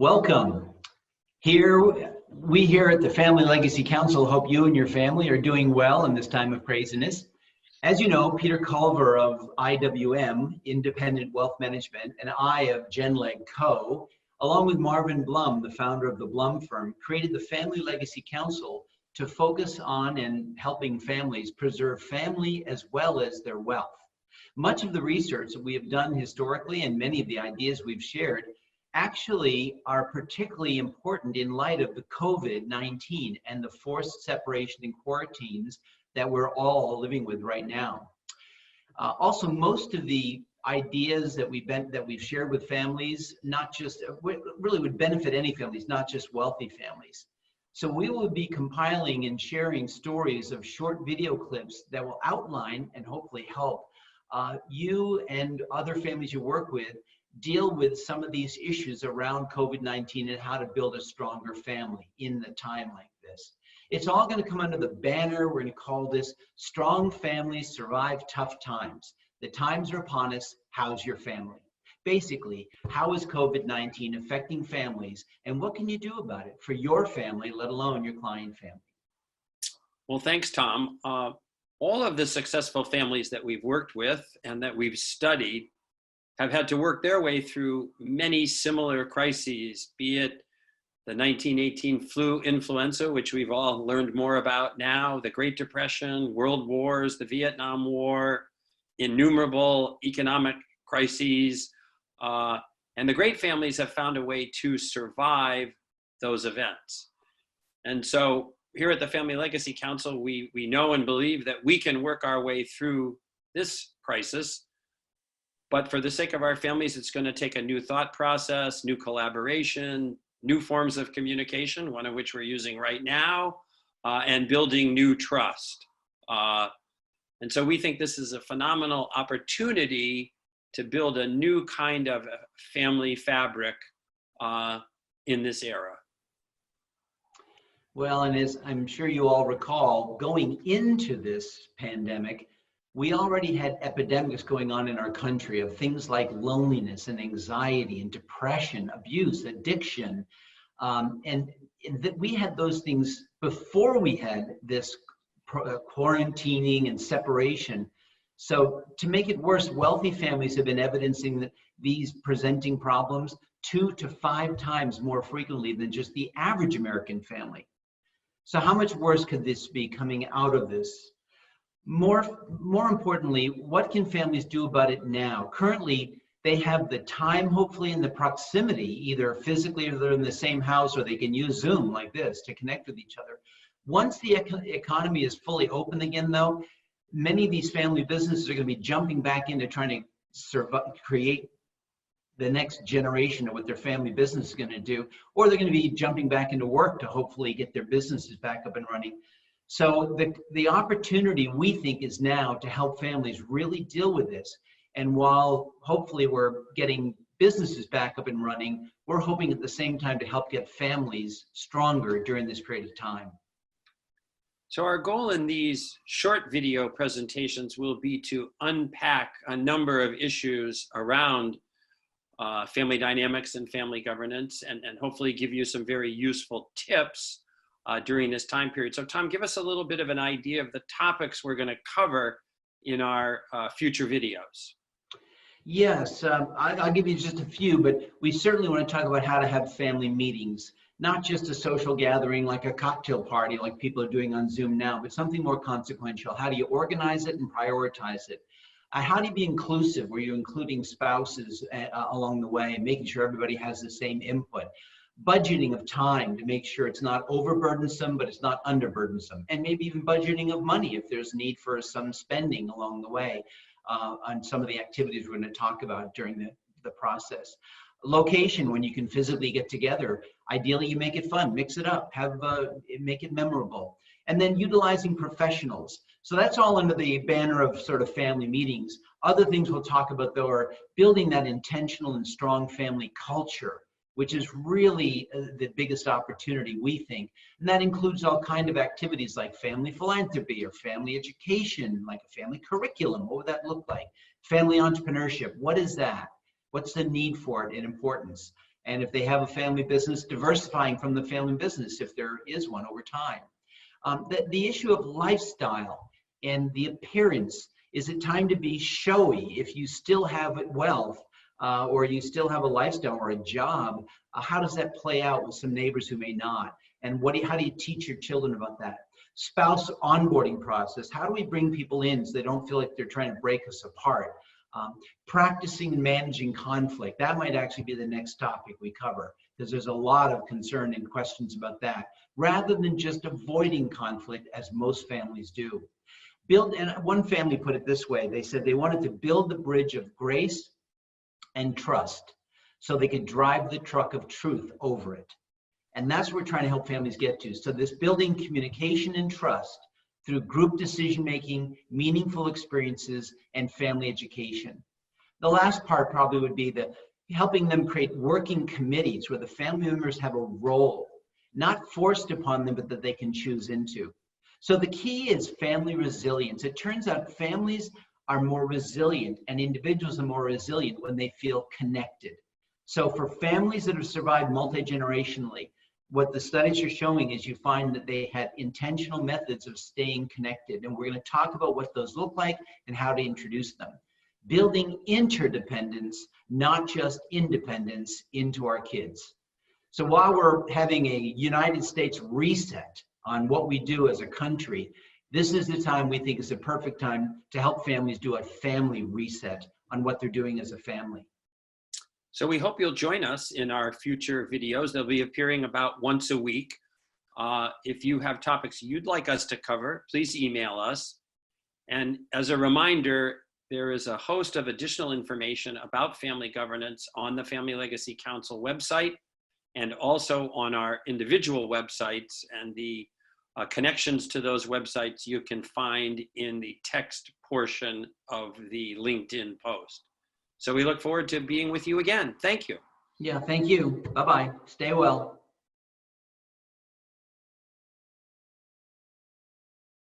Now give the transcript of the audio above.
Welcome. We here at the Family Legacy Council hope you and your family are doing well in this time of craziness. As you know, Peter Culver of IWM, Independent Wealth Management, and I of GenLeg Co., along with Marvin Blum, the founder of the Blum Firm, created the Family Legacy Council to focus on and helping families preserve family as well as their wealth. Much of the research that we have done historically and many of the ideas we've shared actually are particularly important in light of the COVID-19 and the forced separation and quarantines that we're all living with right now. Also, most of the ideas that we've shared with families, not just really would benefit any families, not just wealthy families. So we will be compiling and sharing stories of short video clips that will outline and hopefully help you and other families you work with deal with some of these issues around COVID-19 and how to build a stronger family in a time like this. It's all going to come under the banner. We're going to call this Strong Families Survive Tough Times. The times are upon us. How's your family? Basically, how is COVID-19 affecting families and what can you do about it for your family, let alone your client family? Well, thanks, Tom. All of the successful families that we've worked with and that we've studied have had to work their way through many similar crises, be it the 1918 flu influenza, which we've all learned more about now, the Great Depression, world wars, the Vietnam War, innumerable economic crises, and the great families have found a way to survive those events. And so here at the Family Legacy Council, we know and believe that we can work our way through this crisis. But for the sake of our families, it's going to take a new thought process, new collaboration, new forms of communication, one of which we're using right now, and building new trust. And so we think this is a phenomenal opportunity to build a new kind of family fabric in this era. Well, and as I'm sure you all recall, going into this pandemic, we already had epidemics going on in our country of things like loneliness and anxiety and depression, abuse, addiction. And that we had those things before we had this quarantining and separation. So to make it worse, wealthy families have been evidencing that these presenting problems 2 to 5 times more frequently than just the average American family. So how much worse could this be coming out of this? More importantly, what can families do about it now? Currently, they have the time, hopefully, and the proximity, either physically or they're in the same house, or they can use Zoom like this to connect with each other. Once the economy is fully open again, though, many of these family businesses are going to be jumping back into trying to create the next generation of what their family business is going to do, or they're going to be jumping back into work to hopefully get their businesses back up and running. So the opportunity, we think, is now to help families really deal with this. And while hopefully we're getting businesses back up and running, we're hoping at the same time to help get families stronger during this period of time. So our goal in these short video presentations will be to unpack a number of issues around family dynamics and family governance, and hopefully give you some very useful tips during this time period. So Tom, give us a little bit of an idea of the topics we're going to cover in our future videos. Yes, I'll give you just a few, but we certainly want to talk about how to have family meetings, not just a social gathering like a cocktail party like people are doing on Zoom now, but something more consequential. How do you organize it and prioritize it? How do you be inclusive, where you're including spouses along the way and making sure everybody has the same input? Budgeting of time to make sure it's not overburdensome, but it's not underburdensome. And maybe even budgeting of money if there's need for some spending along the way on some of the activities we're going to talk about during the process. Location, when you can physically get together. Ideally, you make it fun, mix it up, make it memorable. And then utilizing professionals. So that's all under the banner of sort of family meetings. Other things we'll talk about, though, are building that intentional and strong family culture, which is really the biggest opportunity, we think. And that includes all kinds of activities like family philanthropy or family education, like a family curriculum. What would that look like? Family entrepreneurship, what is that? What's the need for it and importance? And if they have a family business, diversifying from the family business if there is one over time. The issue of lifestyle and the appearance. Is it time to be showy? If you still have wealth or you still have a lifestyle or a job, how does that play out with some neighbors who may not? And how do you teach your children about that? Spouse onboarding process. How do we bring people in so they don't feel like they're trying to break us apart? Practicing and managing conflict. That might actually be the next topic we cover, because there's a lot of concern and questions about that, rather than just avoiding conflict as most families do. And one family put it this way. They said they wanted to build the bridge of grace and trust so they could drive the truck of truth over it. And that's what we're trying to help families get to. So this building communication and trust through group decision-making, meaningful experiences, and family education. The last part probably would be helping them create working committees where the family members have a role, not forced upon them, but that they can choose into. So the key is family resilience. It turns out families are more resilient and individuals are more resilient when they feel connected. So for families that have survived multi-generationally, what the studies are showing is you find that they had intentional methods of staying connected. And we're going to talk about what those look like and how to introduce them. Building interdependence, not just independence, into our kids. So while we're having a United States reset on what we do as a country, this is the time we think is the perfect time to help families do a family reset on what they're doing as a family. So we hope you'll join us in our future videos. They'll be appearing about once a week. If you have topics you'd like us to cover, please email us. And as a reminder, there is a host of additional information about family governance on the Family Legacy Council website and also on our individual websites, and the connections to those websites you can find in the text portion of the LinkedIn post. So we look forward to being with you again. Thank you. Yeah, thank you. Bye-bye. Stay well.